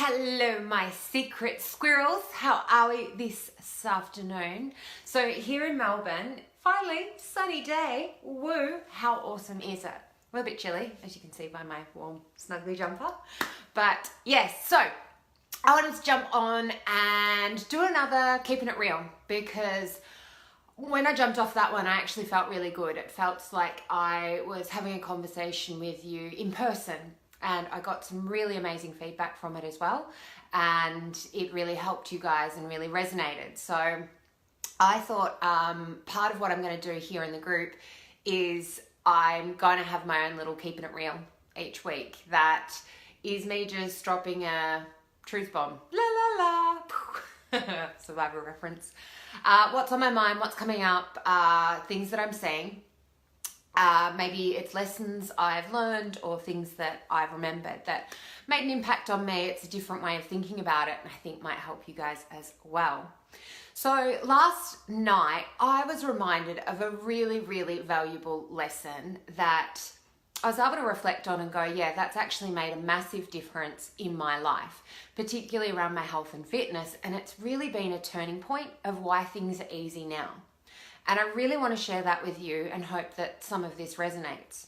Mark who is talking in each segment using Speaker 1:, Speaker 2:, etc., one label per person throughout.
Speaker 1: Hello, my secret squirrels. How are we this afternoon? So here in Melbourne, finally, sunny day. Woo, how awesome is it? We're a bit chilly, as you can see by my warm, snuggly jumper. But yes, so I wanted to jump on and do another Keeping It Real because when I jumped off that one, I actually felt really good. It felt like I was having a conversation with you in person. And I got some really amazing feedback from it as well. And it really helped you guys and really resonated. So I thought part of what I'm going to do here in the group is I'm going to have my own little Keeping It Real each week. That is me just dropping a truth bomb. La la la. Survivor reference. What's on my mind, what's coming up, things that I'm seeing. Maybe it's lessons I've learned or things that I've remembered that made an impact on me. It's a different way of thinking about it and I think might help you guys as well. So last night I was reminded of a really, really valuable lesson that I was able to reflect on and go, yeah, that's actually made a massive difference in my life, particularly around my health and fitness. And it's really been a turning point of why things are easy now. And I really want to share that with you and hope that some of this resonates.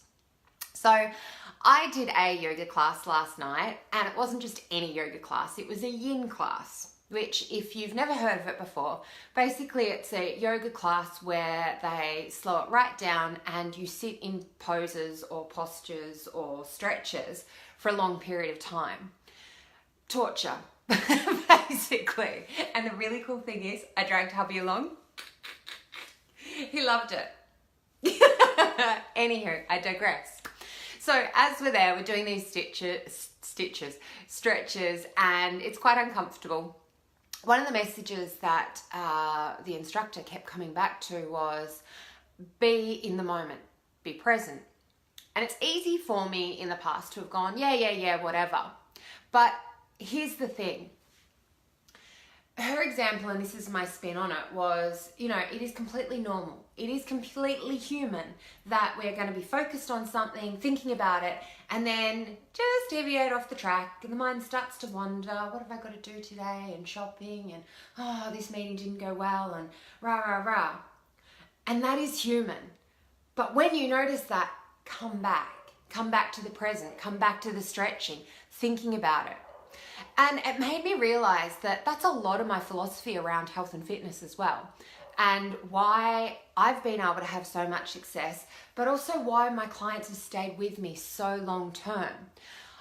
Speaker 1: So I did a yoga class last night, and it wasn't just any yoga class, it was a yin class, which if you've never heard of it before, basically it's a yoga class where they slow it right down and you sit in poses or postures or stretches for a long period of time. Torture, basically. And the really cool thing is I dragged hubby along. He loved it. Anywho, I digress. So as we're there, we're doing these stretches, and it's quite uncomfortable. One of the messages that the instructor kept coming back to was, be in the moment, be present. And it's easy for me in the past to have gone, yeah, whatever. But here's the thing. Her example, and this is my spin on it, was, it is completely normal. It is completely human that we're going to be focused on something, thinking about it, and then just deviate off the track, and the mind starts to wander, what have I got to do today, and shopping, and this meeting didn't go well, and rah. And that is human. But when you notice that, come back to the present, come back to the stretching, thinking about it. And it made me realize that that's a lot of my philosophy around health and fitness as well. And why I've been able to have so much success, but also why my clients have stayed with me so long term.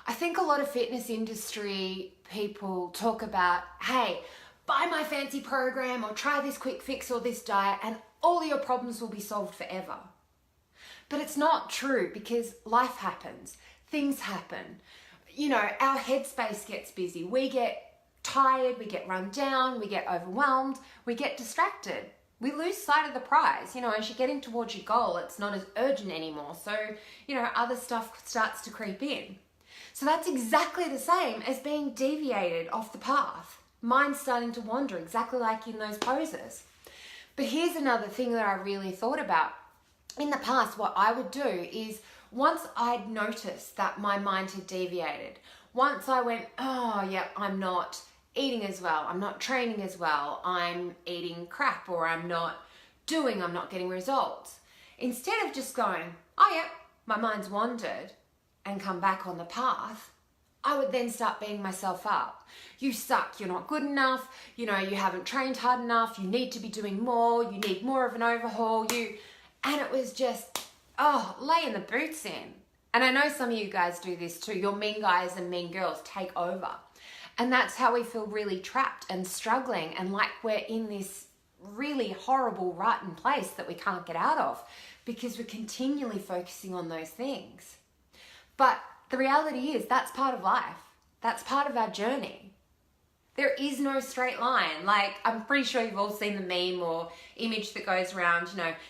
Speaker 1: I think a lot of fitness industry people talk about, hey, buy my fancy program or try this quick fix or this diet and all your problems will be solved forever. But it's not true because life happens, things happen. Our headspace gets busy. We get tired, we get run down, we get overwhelmed, we get distracted. We lose sight of the prize. As you're getting towards your goal, it's not as urgent anymore. So, other stuff starts to creep in. So that's exactly the same as being deviated off the path. Mind starting to wander, exactly like in those poses. But here's another thing that I really thought about. In the past, what I would do is, once I'd noticed that my mind had deviated, once I went, I'm not eating as well, I'm not training as well, I'm eating crap, or I'm not getting results. Instead of just going, my mind's wandered, and come back on the path, I would then start beating myself up. You suck, you're not good enough, you haven't trained hard enough, you need to be doing more, you need more of an overhaul, and it was just, laying the boots in. And I know some of you guys do this too. Your mean guys and mean girls take over. And that's how we feel really trapped and struggling and like we're in this really horrible, rotten place that we can't get out of because we're continually focusing on those things. But the reality is that's part of life. That's part of our journey. There is no straight line. Like, I'm pretty sure you've all seen the meme or image that goes around,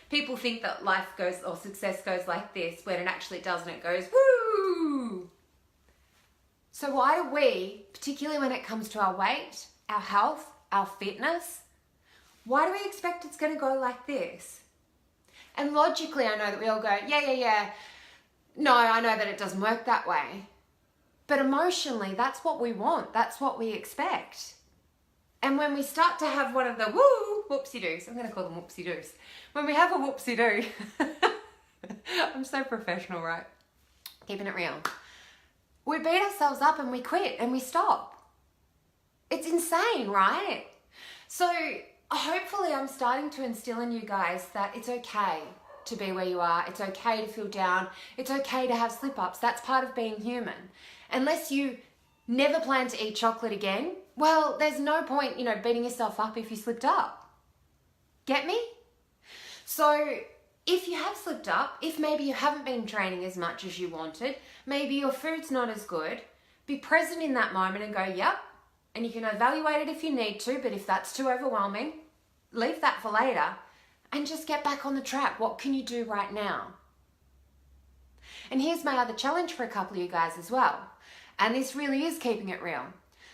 Speaker 1: people think that life goes or success goes like this when it actually doesn't. It goes, woo! So why do we, particularly when it comes to our weight, our health, our fitness, why do we expect it's going to go like this? And logically, I know that we all go, yeah. No, I know that it doesn't work that way. But emotionally, that's what we want. That's what we expect. And when we start to have one of the whoopsie-doos, I'm going to call them whoopsie-doos. When we have a whoopsie-doo, I'm so professional, right? Keeping it real. We beat ourselves up and we quit and we stop. It's insane, right? So hopefully I'm starting to instill in you guys that it's okay to be where you are. It's okay to feel down. It's okay to have slip-ups. That's part of being human. Unless you never plan to eat chocolate again, well, there's no point, beating yourself up if you slipped up. Get me? So if you have slipped up, if maybe you haven't been training as much as you wanted, maybe your food's not as good, be present in that moment and go, yep. And you can evaluate it if you need to, but if that's too overwhelming, leave that for later and just get back on the track. What can you do right now? And here's my other challenge for a couple of you guys as well. And this really is keeping it real.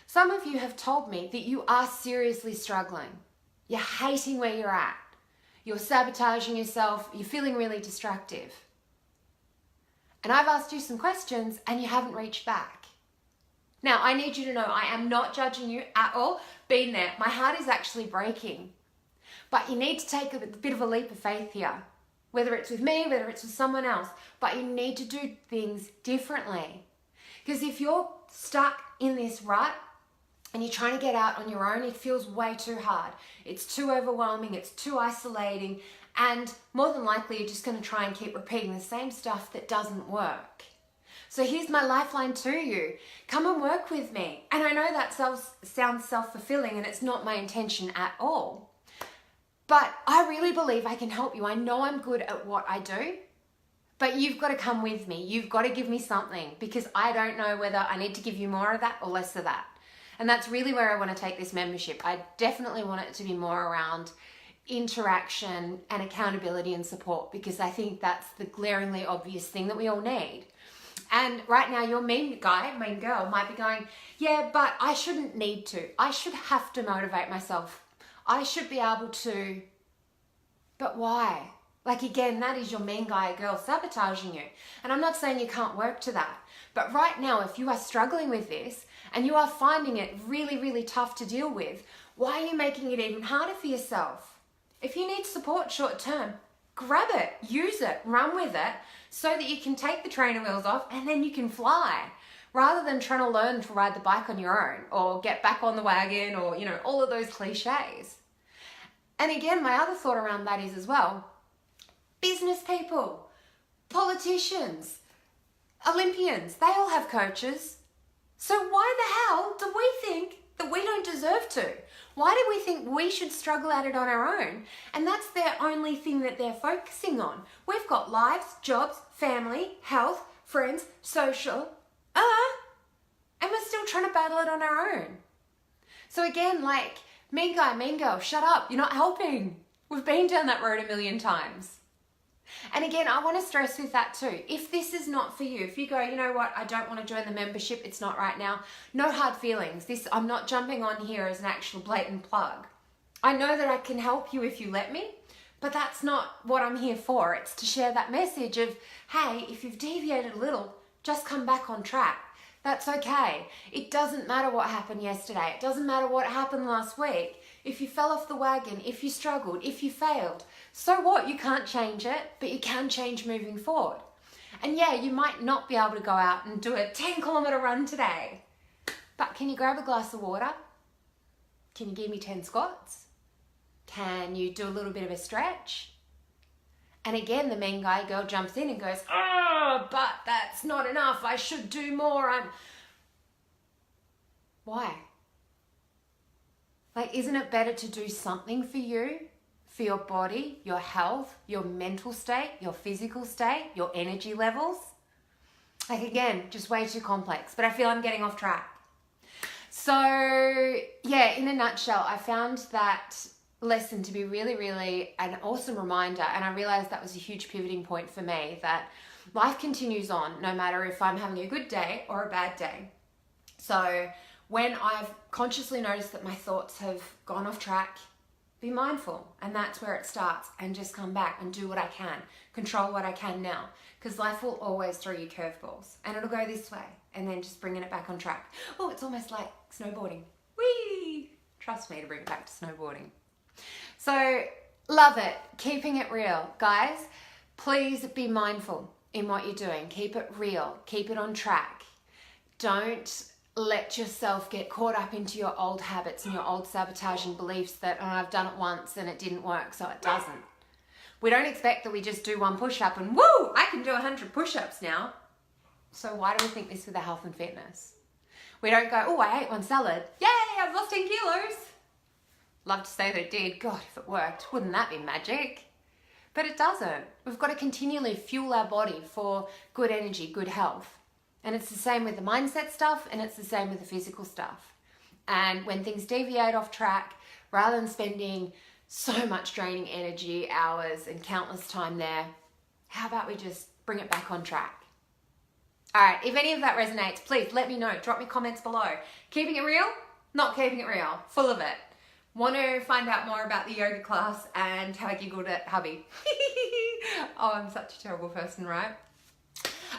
Speaker 1: Some of you have told me that you are seriously struggling. You're hating where you're at. You're sabotaging yourself. You're feeling really destructive. And I've asked you some questions and you haven't reached back. Now, I need you to know I am not judging you at all. Been there. My heart is actually breaking. But you need to take a bit of a leap of faith here. Whether it's with me, whether it's with someone else. But you need to do things differently. Because if you're stuck in this rut and you're trying to get out on your own, it feels way too hard. It's too overwhelming. It's too isolating. And more than likely, you're just going to try and keep repeating the same stuff that doesn't work. So here's my lifeline to you. Come and work with me. And I know that sounds self-fulfilling and it's not my intention at all. But I really believe I can help you. I know I'm good at what I do. But you've got to come with me. You've got to give me something because I don't know whether I need to give you more of that or less of that. And that's really where I want to take this membership. I definitely want it to be more around interaction and accountability and support because I think that's the glaringly obvious thing that we all need. And right now your mean girl might be going, yeah, but I shouldn't need to. I should have to motivate myself. I should be able to. But why? Like again, that is your mean guy or girl sabotaging you. And I'm not saying you can't work to that. But right now, if you are struggling with this and you are finding it really, really tough to deal with, why are you making it even harder for yourself? If you need support short term, grab it, use it, run with it so that you can take the trainer wheels off and then you can fly. Rather than trying to learn to ride the bike on your own or get back on the wagon or, all of those cliches. And again, my other thought around that is as well, business people, politicians, Olympians, they all have coaches. So why the hell do we think that we don't deserve to? Why do we think we should struggle at it on our own? And that's their only thing that they're focusing on. We've got lives, jobs, family, health, friends, social, and we're still trying to battle it on our own. So again, like, mean guy, mean girl, shut up, you're not helping. We've been down that road a million times. And again, I want to stress with that too. If this is not for you, if you go, you know what, I don't want to join the membership, it's not right now, no hard feelings. I'm not jumping on here as an actual blatant plug. I know that I can help you if you let me, but that's not what I'm here for. It's to share that message of, hey, if you've deviated a little, just come back on track. That's okay. It doesn't matter what happened yesterday. It doesn't matter what happened last week. If you fell off the wagon, if you struggled, if you failed, so what? You can't change it, but you can change moving forward. And yeah, you might not be able to go out and do a 10-kilometer run today, but can you grab a glass of water? Can you give me 10 squats? Can you do a little bit of a stretch? And again, the mean guy girl jumps in and goes, oh, but that's not enough. I should do more. Why? Like, isn't it better to do something for you, for your body, your health, your mental state, your physical state, your energy levels? Like, again, just way too complex, but I feel I'm getting off track. So yeah, in a nutshell, I found that lesson to be really, really an awesome reminder. And I realized that was a huge pivoting point for me, that life continues on no matter if I'm having a good day or a bad day. So when I've consciously noticed that my thoughts have gone off track be mindful. And that's where it starts. And just come back and do what I can. Control what I can now. Because life will always throw you curveballs. And it'll go this way. And then just bringing it back on track. Oh, it's almost like snowboarding. Whee! Trust me to bring it back to snowboarding. So, love it. Keeping it real. Guys, please be mindful in what you're doing. Keep it real. Keep it on track. Don't let yourself get caught up into your old habits and your old sabotaging beliefs that, oh, I've done it once and it didn't work, so it doesn't. We don't expect that we just do one push-up and, woo, I can do 100 push-ups now. So why do we think this with our health and fitness? We don't go, oh, I ate one salad. Yay, I've lost 10 kilos. Love to say that it did. God, if it worked, wouldn't that be magic? But it doesn't. We've got to continually fuel our body for good energy, good health. And it's the same with the mindset stuff, and it's the same with the physical stuff. And when things deviate off track, rather than spending so much draining energy, hours, and countless time there, how about we just bring it back on track? All right, if any of that resonates, please let me know. Drop me comments below. Keeping it real? Not keeping it real. Full of it. Want to find out more about the yoga class and how I giggled at hubby? Oh, I'm such a terrible person, right?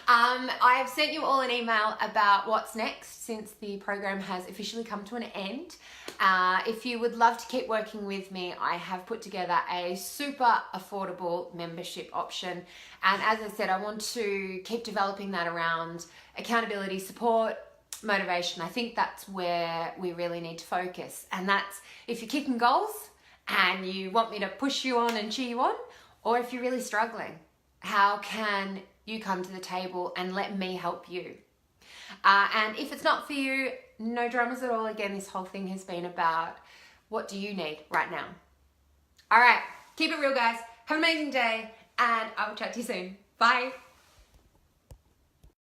Speaker 1: I have sent you all an email about what's next since the program has officially come to an end. If you would love to keep working with me, I have put together a super affordable membership option. And as I said, I want to keep developing that around accountability, support, motivation. I think that's where we really need to focus. And that's if you're kicking goals and you want me to push you on and cheer you on, or if you're really struggling, how can you come to the table and let me help you? And if it's not for you, no dramas at all. Again, this whole thing has been about what do you need right now? All right, keep it real, guys. Have an amazing day, and I will chat to you soon. Bye.